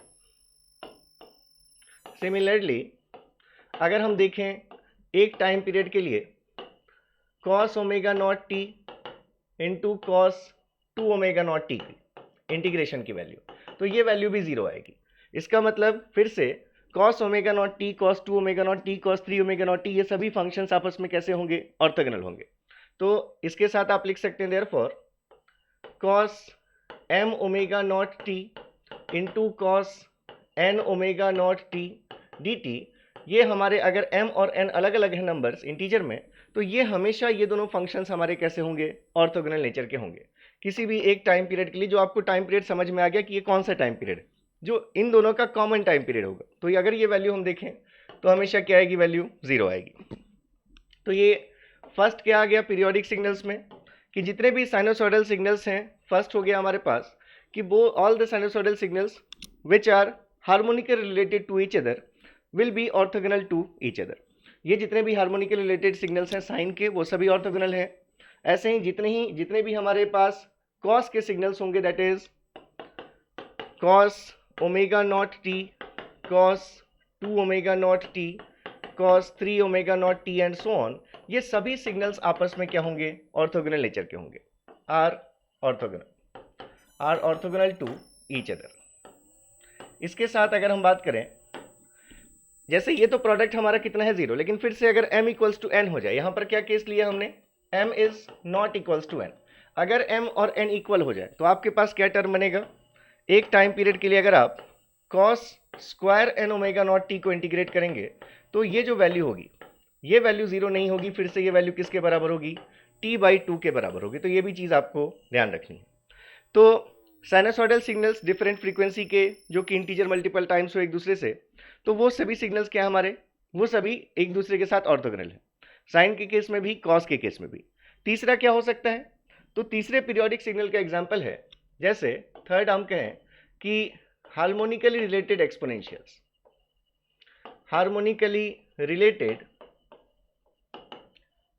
similarly अगर हम देखें एक टाइम पीरियड के लिए cos omega naught T into cos 2 omega naught T की इंटीग्रेशन की वैल्यू, तो ये वैल्यू भी 0 आएगी। इसका मतलब फिर से cos omega naught t, cos 2 omega naught t, cos 3 omega naught T, ये सभी फंक्शंस आपस में कैसे होंगे, ऑर्थोगोनल होंगे। तो इसके साथ आप लिख सकते हैं therefore cos m omega naught T into cos n omega naught T D T, ये हमारे अगर m और n अलग अलग हैं नंबर्स इंटीजर में, तो ये हमेशा ये दोनों फंक्शंस हमारे कैसे होंगे, ऑर्थोगोनल नेचर के होंगे किसी भी एक टाइम पीरियड के लिए। जो आपको टाइम पीरियड समझ में आ गया कि ये कौन सा टाइम पीरियड है जो इन दोनों का कॉमन टाइम पीरियड होगा, तो ये अगर ये वैल्यू हम देखें तो हमेशा क्या आएगी, वैल्यू 0 आएगी। तो ये फर्स्ट क्या आ गया पीरियोडिक सिग्नल्स में कि जितने भी साइनोसॉइडल सिग्नल्स हैं, फर्स्ट हो गया हमारे पास कि वो all the sinusoidal signals which are harmonically related to each other will be orthogonal to each other. ये जितने भी हार्मोनिकली रिलेटेड सिग्नल्स हैं साइन के वो सभी ऑर्थोगोनल हैं। ऐसे ही जितने भी हमारे पास कॉस के सिग्नल्स होंगे, that is cos omega naught t, cos 2 omega naught t, cos 3 omega naught T and so on, ये सभी सिग्नल्स आपस में क्या होंगे, ऑर्थोगोनल नेचर के होंगे, are orthogonal to each other. इसके साथ अगर हम बात करें, जैसे ये तो प्रोडक्ट हमारा कितना है 0, लेकिन फिर से अगर m इक्वल्स टू n हो जाए, यहां पर क्या केस लिया हमने, m is not equals to n, अगर m और n इक्वल हो जाए तो आपके पास क्या टर्म बनेगा, एक टाइम पीरियड के लिए अगर आप cos square n omega naught t को इंटीग्रेट करेंगे तो ये जो वैल्यू होगी, ये वैल्यू 0 नहीं होगी, फिर से ये वैल्यू किसके बराबर होगी, t/2 के बराबर होगी। तो ये भी चीज़ आपको ध्यान रखनी है। तो साइनसॉइडल सिग्नल्स डिफरेंट फ्रीक्वेंसी के जो कि इंटीजर मल्टीपल टाइम्स हो एक दूसरे से, तो वो सभी सिग्नल्स क्या हमारे, वो सभी एक दूसरे के साथ ऑर्थोगोनल है, साइन के केस में भी, कॉस के केस में भी। तीसरा क्या हो सकता है, तो तीसरे पीरियोडिक सिग्नल का एग्जांपल है, जैसे थर्ड हम कहें कि harmonically related एक्सपोनेंशियल्स, harmonically related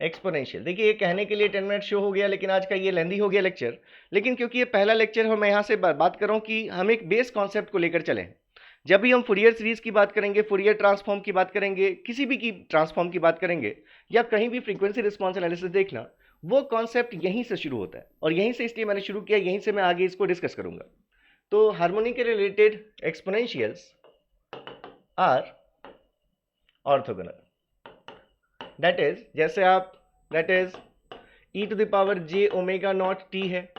exponential. देखिए ये कहने के लिए 10 मिनट शो हो गया, लेकिन आज का ये लेंदी हो गया लेक्चर, लेकिन क्योंकि ये पहला लेक्चर है, मैं यहाँ से बात कर रहा हूँ कि हम एक बेस कॉन्सेप्ट को लेकर चलें। जब भी हम फुरियर सीरीज की बात करेंगे, फुरियर ट्रांसफॉर्म की बात करेंगे, किसी भी की ट्रांसफॉर्म की बात करेंगे, या कहीं भी फ्रीक्वेंसी रिस्पॉन्स एनालिसिस देखना, वो कॉन्सेप्ट यहीं से शुरू होता है, और यहीं से इसलिए मैंने शुरू किया, यहीं से मैं आगे इसको डिस्कस करूंगा। तो harmonically related exponentials are orthogonal, that is, जैसे आप that is e to the power j omega naught t है,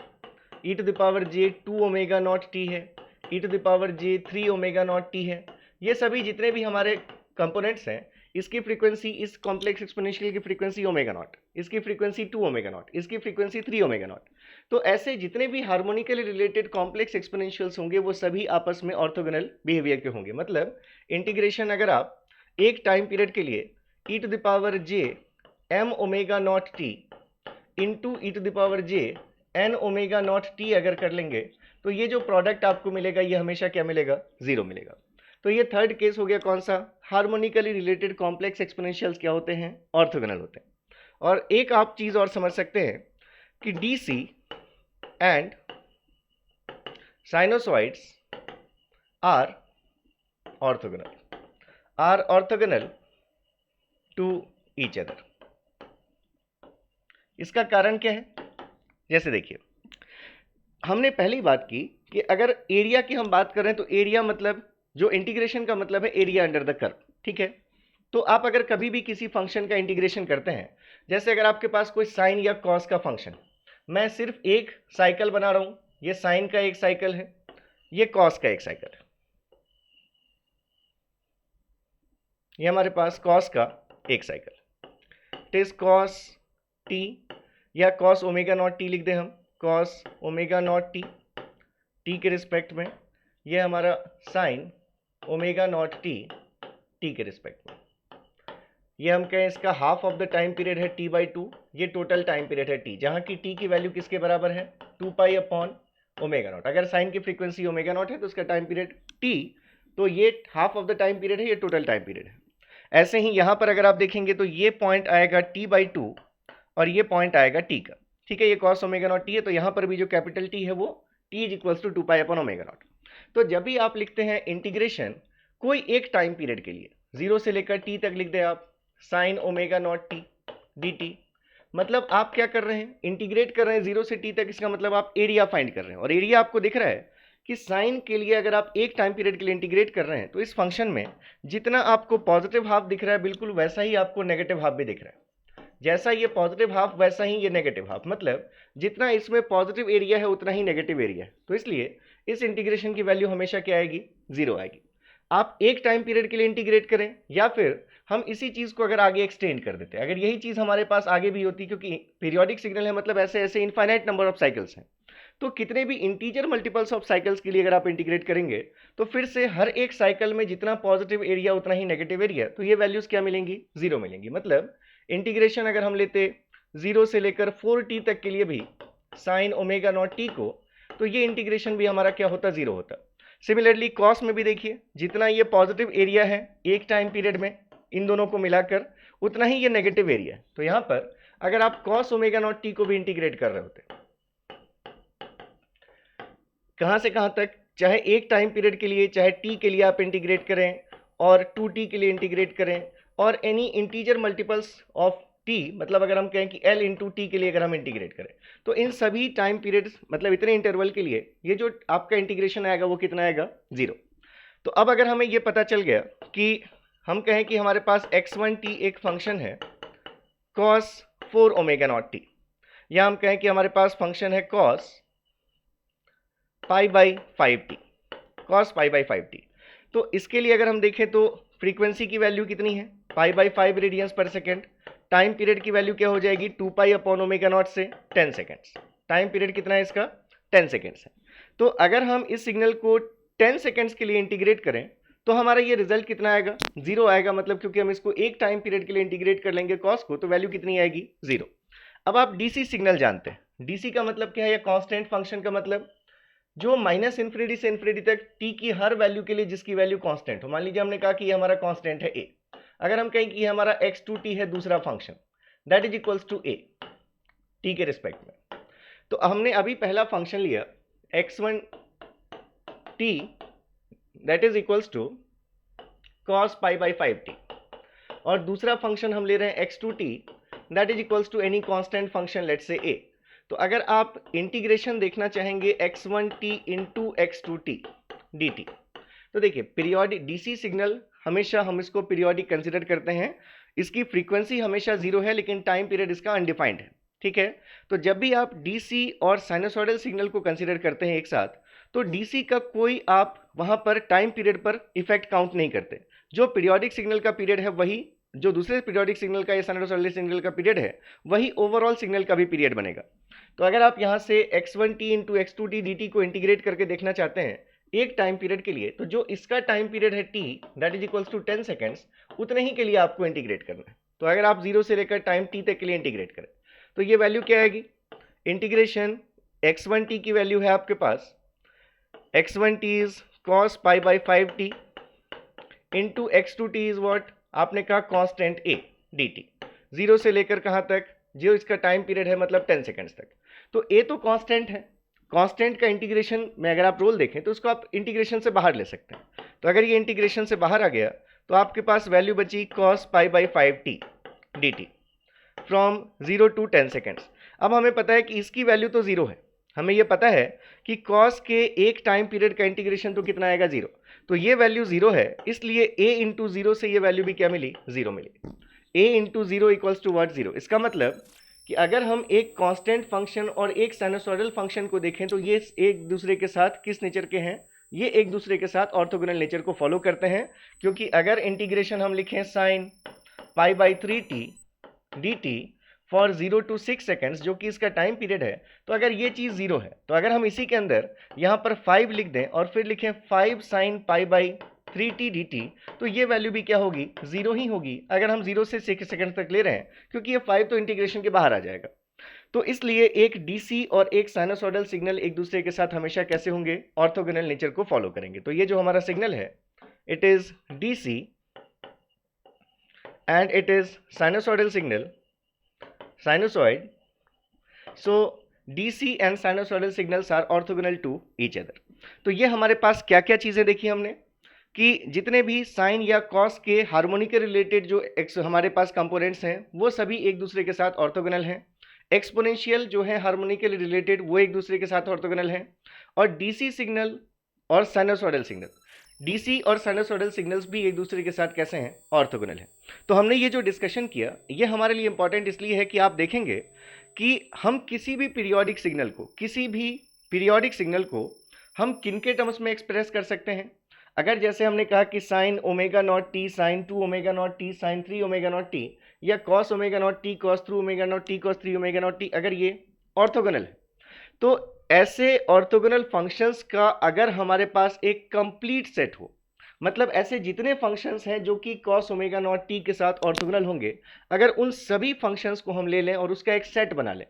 e to the power j 2 omega naught t है, e to the power j 3 omega naught t है, ये सभी जितने भी हमारे कंपोनेंट्स हैं, इसकी फ्रीक्वेंसी, इस कॉम्प्लेक्स एक्सपोनेंशियल की फ्रीक्वेंसी ओमेगा नॉट, इसकी फ्रीक्वेंसी 2 ओमेगा नॉट, इसकी फ्रीक्वेंसी 3 ओमेगा नॉट। तो ऐसे जितने भी हार्मोनिकली रिलेटेड कॉम्प्लेक्स एक्सपोनेंशियल्स होंगे वो सभी आपस में ऑर्थोगोनल बिहेवियर के होंगे। मतलब इंटीग्रेशन अगर आप एक टाइम पीरियड के लिए e to the power j m omega naught t into e to the power j n omega naught t अगर कर लेंगे, तो ये जो प्रोडक्ट आपको मिलेगा ये हमेशा क्या मिलेगा, 0 मिलेगा। तो ये थर्ड केस हो गया, कौन सा, हार्मोनिकली रिलेटेड कॉम्प्लेक्स एक्सपोनेंशियल्स क्या होते हैं, ऑर्थोगोनल होते हैं। और एक आप चीज और समझ सकते हैं कि DC and sinusoids are orthogonal to each other. इसका कारण क्या है, जैसे देखिए हमने पहली बात की कि अगर एरिया की हम बात करें तो एरिया मतलब जो इंटीग्रेशन का मतलब है एरिया अंडर द कर्व, ठीक है। तो आप अगर कभी भी किसी फंक्शन का इंटीग्रेशन करते हैं, जैसे अगर आपके पास कोई साइन या कॉस का फंक्शन, मैं सिर्फ एक साइकिल बना रहा हूं, ये साइन का एक साइकिल है, ये कॉस का एक साइकिल है, ये हमारे पास कॉस का एक cycle, it is cos T या कॉस ओमेगा नॉट टी लिख दें हम, cos omega naught T, T के रिस्पेक्ट में, ये हमारा sign omega naught T, T के रिस्पेक्ट में, ये हम कहें इसका half of the time period है t/2, ये टोटल टाइम पीरियड है t, जहां की t की वैल्यू किसके बराबर है, 2 अपॉन ओमेगा नॉट। अगर साइन की फ्रीक्वेंसी ओमेगा नॉट है तो उसका टाइम पीरियड t, तो ये half of the time period है, ये टोटल टाइम पीरियड है। ऐसे ही यहां पर अगर आप देखेंगे तो ये पॉइंट आएगा t/2 और ये पॉइंट आएगा t का, ठीक है, ये कॉस ओमेगा नॉट t है, तो यहां पर भी जो कैपिटल T है वो t is equals to 2 upon omega naught. तो जब भी आप लिखते हैं इंटीग्रेशन कोई एक टाइम पीरियड के लिए, 0 से लेकर t तक लिख दे आप, sign omega naught t dt, मतलब आप क्या कर रहे हैं, इंटीग्रेट कर रहे हैं 0 से t तक, इसका मतलब आप एरिया फाइंड कर रहे हैं। और एरिया आपको दिख रहा है कि साइन के लिए अगर आप एक टाइम पीरियड के लिए इंटीग्रेट कर रहे हैं तो इस फंक्शन में जितना आपको पॉजिटिव हाफ दिख रहा है बिल्कुल वैसा ही आपको नेगेटिव हाफ भी दिख रहा है, जैसा ये पॉजिटिव हाफ वैसा ही ये नेगेटिव हाफ, मतलब जितना इसमें पॉजिटिव एरिया है उतना ही नेगेटिव एरिया है। तो इसलिए इस इंटीग्रेशन की वैल्यू हमेशा क्या आएगी, 0 आएगी। आप एक टाइम पीरियड के लिए इंटीग्रेट करें या फिर हम इसी चीज को अगर आगे एक्सटेंड कर देते हैं, अगर यही चीज हमारे पास आगे भी होती, क्योंकि पीरियोडिक सिग्नल है मतलब ऐसे ऐसे इनफाइनाइट नंबर ऑफ साइकिल्स हैं, तो कितने भी इंटीजर मल्टीपल्स ऑफ साइकिल्स के लिए अगर आप इंटीग्रेट करेंगे तो फिर से हर एक साइकिल में जितना पॉजिटिव एरिया उतना ही नेगेटिव एरिया, तो ये वैल्यूज क्या मिलेंगी, 0 मिलेंगी। मतलब इंटीग्रेशन अगर हम लेते 0 से लेकर 4t तक के लिए भी साइन ओमेगा नॉट t को, तो ये इंटीग्रेशन भी हमारा क्या होता, 0 होता। सिमिलरली कॉस में भी देखिए जितना ये पॉजिटिव एरिया है एक टाइम पीरियड में इन दोनों को मिलाकर, उतना ही ये नेगेटिव एरिया है। तो यहाँ पर अगर आप cos ओमेगा नॉट टी को भी इंटीग्रेट कर रहे होते, कहां से कहां तक, चाहे एक टाइम पीरियड के लिए, चाहे t के लिए आप इंटीग्रेट करें और 2t के लिए इंटीग्रेट करें, और any integer multiples of t, मतलब अगर हम कहें कि l इंटू टी के लिए अगर हम इंटीग्रेट करें, तो इन सभी टाइम पीरियड्स मतलब इतने इंटरवल के लिए ये जो आपका इंटीग्रेशन आएगा वो कितना आएगा, 0। तो अब अगर हमें ये पता चल गया कि हम कहें कि हमारे पास x1t एक फंक्शन है cos 4 ओमेगा नॉट टी, या हम कहें कि हमारे पास फंक्शन है cos pi by 5t, cos pi by 5t, तो इसके लिए अगर हम देखें तो फ्रीक्वेंसी की वैल्यू कितनी है, पाई बाई 5 रेडियंस पर सेकेंड, टाइम पीरियड की वैल्यू क्या हो जाएगी, 2 पाई अपॉन ओमेगा नॉट से 10 सेकेंड्स, टाइम पीरियड कितना है इसका, 10 सेकेंड्स है। तो अगर हम इस सिग्नल को 10 सेकेंड्स के लिए इंटीग्रेट करें तो हमारा ये रिजल्ट कितना आएगा, 0 आएगा, मतलब क्योंकि हम इसको एक टाइम पीरियड के लिए इंटीग्रेट कर लेंगे कॉस को, तो वैल्यू कितनी आएगी, 0। अब आप डीसी सिग्नल जानते हैं, डीसी का मतलब क्या है, या कांस्टेंट फंक्शन का मतलब जो माइनस इन्फिनिटी से इन्फिनिटी तक टी की हर वैल्यू के लिए जिसकी वैल्यू कांस्टेंट हो। मान लीजिए हमने कहा कि ये हमारा कांस्टेंट है ए, अगर हम कहें कि ये हमारा x2t है दूसरा function, that is equals to A T के रिस्पेक्ट में, तो हमने अभी पहला फंक्शन लिया x1t that is equals to cos pi by 5t, और दूसरा फंक्शन हम ले रहे हैं x2t that is equals to any constant function let's say a। तो अगर आप इंटीग्रेशन देखना चाहेंगे x1t इंटू x2t dt, तो देखिए पीरियोडिक डीसी सिग्नल हमेशा हम इसको पीरियोडिक कंसिडर करते हैं, इसकी फ्रीक्वेंसी हमेशा 0 है लेकिन टाइम पीरियड इसका अनडिफाइंड है, ठीक है। तो जब भी आप डीसी और साइनसॉइडल सिग्नल को कंसिडर करते हैं एक साथ, तो डीसी का कोई आप वहां पर टाइम पीरियड पर इफेक्ट काउंट नहीं करते, जो पीरियोडिक सिग्नल का पीरियड है वही, जो दूसरे पीरियोडिक सिग्नल का या साइनसॉइडल सिग्नल का पीरियड है वही ओवरऑल सिग्नल का भी पीरियड बनेगा। तो अगर आप यहाँ से x1t इंटू x2t dt को इंटीग्रेट करके देखना चाहते हैं एक टाइम पीरियड के लिए, तो जो इसका टाइम पीरियड है t that is equals to 10 seconds, उतने ही के लिए आपको इंटीग्रेट करना है। तो अगर आप 0 से लेकर टाइम t तक के लिए इंटीग्रेट करें तो ये वैल्यू क्या आएगी, इंटीग्रेशन x1t की वैल्यू है आपके पास x1t is cos pi by 5t into x2t is what, आपने कहा कांस्टेंट a dt, 0 से लेकर कहाँ तक, जो इसका टाइम पीरियड है मतलब 10 सेकेंड्स तक। तो a तो कांस्टेंट है, कांस्टेंट का इंटीग्रेशन में अगर आप रोल देखें तो उसको आप इंटीग्रेशन से बाहर ले सकते हैं। तो अगर ये इंटीग्रेशन से बाहर आ गया तो आपके पास वैल्यू बची cos pi by 5t dt from 0 to 10 seconds. अब हमें पता है कि इसकी वैल्यू तो 0 है, हमें ये पता है कि cos के एक टाइम पीरियड का इंटीग्रेशन तो कितना आएगा, 0। तो ये वैल्यू 0 है, इसलिए a इंटू 0 से ये वैल्यू भी क्या मिली, 0 मिली। a into 0 equals to what, 0। इसका मतलब कि अगर हम एक कांस्टेंट फंक्शन और एक साइनसॉइडल फंक्शन को देखें तो ये एक दूसरे के साथ किस नेचर के हैं, ये एक दूसरे के साथ ऑर्थोगोनल नेचर को फॉलो करते हैं, क्योंकि अगर इंटीग्रेशन हम लिखें sine pi by 3t dt for 0 to 6 seconds जो कि इसका टाइम पीरियड है, तो अगर ये चीज़ 0 है तो अगर हम इसी के अंदर यहाँ पर 5 लिख दें और फिर लिखें 5 sign pi by 3t dt, तो ये वैल्यू भी क्या होगी, 0 ही होगी अगर हम 0 से 6 सेकेंड तक ले रहे हैं, क्योंकि ये 5 तो इंटीग्रेशन के बाहर आ जाएगा। तो इसलिए एक डीसी और एक साइनसॉइडल सिग्नल एक दूसरे के साथ हमेशा कैसे होंगे, ऑर्थोगोनल नेचर को फॉलो करेंगे। तो ये जो हमारा सिग्नल है it is DC and it is sinusoidal signal, sinusoid, so DC and sinusoidal signals are orthogonal to each other। तो ये हमारे पास क्या क्या चीज़ें देखी हमने कि जितने भी साइन या कॉस के हार्मोनिकल रिलेटेड जो हमारे पास कंपोनेंट्स हैं वो सभी एक दूसरे के साथ ऑर्थोगोनल हैं, एक्सपोनेंशियल जो है हार्मोनिकल रिलेटेड वो एक दूसरे के साथ ऑर्थोगोनल हैं, और डीसी सिग्नल और साइनसॉइडल सिग्नल, डीसी और साइनसॉइडल सिग्नल्स भी एक दूसरे के साथ कैसे हैं, ऑर्थोगोनल है। तो हमने ये जो डिस्कशन किया ये हमारे लिए इंपॉर्टेंट इसलिए है कि आप देखेंगे कि हम किसी भी पीरियोडिक सिग्नल को हम किन के टर्म्स में एक्सप्रेस कर सकते हैं। अगर जैसे हमने कहा कि sine omega naught t sine 2 omega naught t sine 3 omega naught t, या cos omega naught t cos 3 omega naught t cos 3 omega naught t, अगर ये ऑर्थोगोनल है तो ऐसे ऑर्थोगोनल फंक्शंस का अगर हमारे पास एक कंप्लीट सेट हो, मतलब ऐसे जितने फंक्शंस हैं जो कि cos ओमेगा नॉट टी के साथ ऑर्थोगोनल होंगे, अगर उन सभी फंक्शंस को हम ले लें और उसका एक सेट बना लें,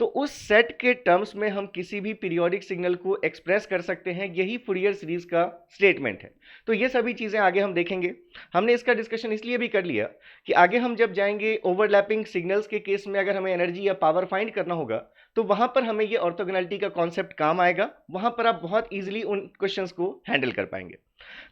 तो उस सेट के टर्म्स में हम किसी भी पीरियोडिक सिग्नल को एक्सप्रेस कर सकते हैं। यही फूरियर सीरीज का स्टेटमेंट है। तो ये सभी चीज़ें आगे हम देखेंगे। हमने इसका डिस्कशन इसलिए भी कर लिया कि आगे हम जब जाएंगे ओवरलैपिंग सिग्नल्स के केस में अगर हमें एनर्जी या पावर फाइंड करना होगा तो वहां पर हमें ये ऑर्थोगोनैलिटी का कॉन्सेप्ट काम आएगा। वहां पर आप बहुत ईजिली उन क्वेश्चंस को हैंडल कर पाएंगे।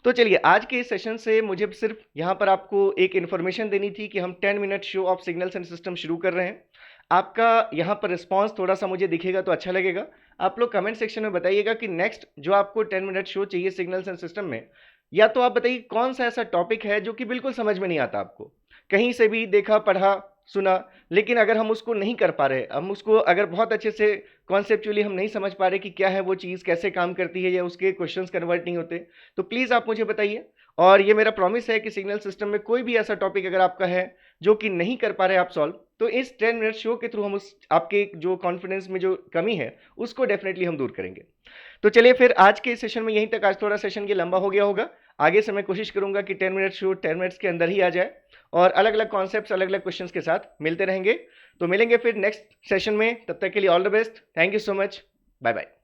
तो चलिए, आज के इस सेशन से मुझे सिर्फ यहाँ पर आपको एक इन्फॉर्मेशन देनी थी कि हम 10 minute show off signals and system शुरू कर रहे हैं। आपका यहाँ पर रिस्पांस थोड़ा सा मुझे दिखेगा तो अच्छा लगेगा। आप लोग कमेंट सेक्शन में बताइएगा कि नेक्स्ट जो आपको 10 मिनट शो चाहिए सिग्नल्स एंड सिस्टम में, या तो आप बताइए कौन सा ऐसा टॉपिक है जो कि बिल्कुल समझ में नहीं आता आपको, कहीं से भी देखा पढ़ा सुना, लेकिन अगर हम उसको नहीं कर पा रहे, हम उसको अगर बहुत अच्छे से कॉन्सेप्चुअली हम नहीं समझ पा रहे कि क्या है वो चीज़, कैसे काम करती है, या उसके क्वेश्चंस कन्वर्ट नहीं होते, तो प्लीज़ आप मुझे बताइए। और ये मेरा प्रॉमिस है कि सिग्नल सिस्टम में कोई भी ऐसा टॉपिक अगर आपका है जो कि नहीं कर पा रहे आप सॉल्व, तो इस 10 मिनट शो के थ्रू हम उस आपके जो कॉन्फिडेंस में जो कमी है उसको डेफिनेटली हम दूर करेंगे। तो चलिए फिर आज के सेशन में यहीं तक। आज थोड़ा सेशन ये लंबा हो गया होगा। आगे से मैं कोशिश करूंगा कि 10 मिनट शो 10 मिनट्स के अंदर ही आ जाए और अलग अलग कॉन्सेप्ट्स अलग अलग क्वेश्चंस के साथ मिलते रहेंगे। तो मिलेंगे फिर नेक्स्ट सेशन में। तब तक के लिए all the best. Thank you so much. Bye bye.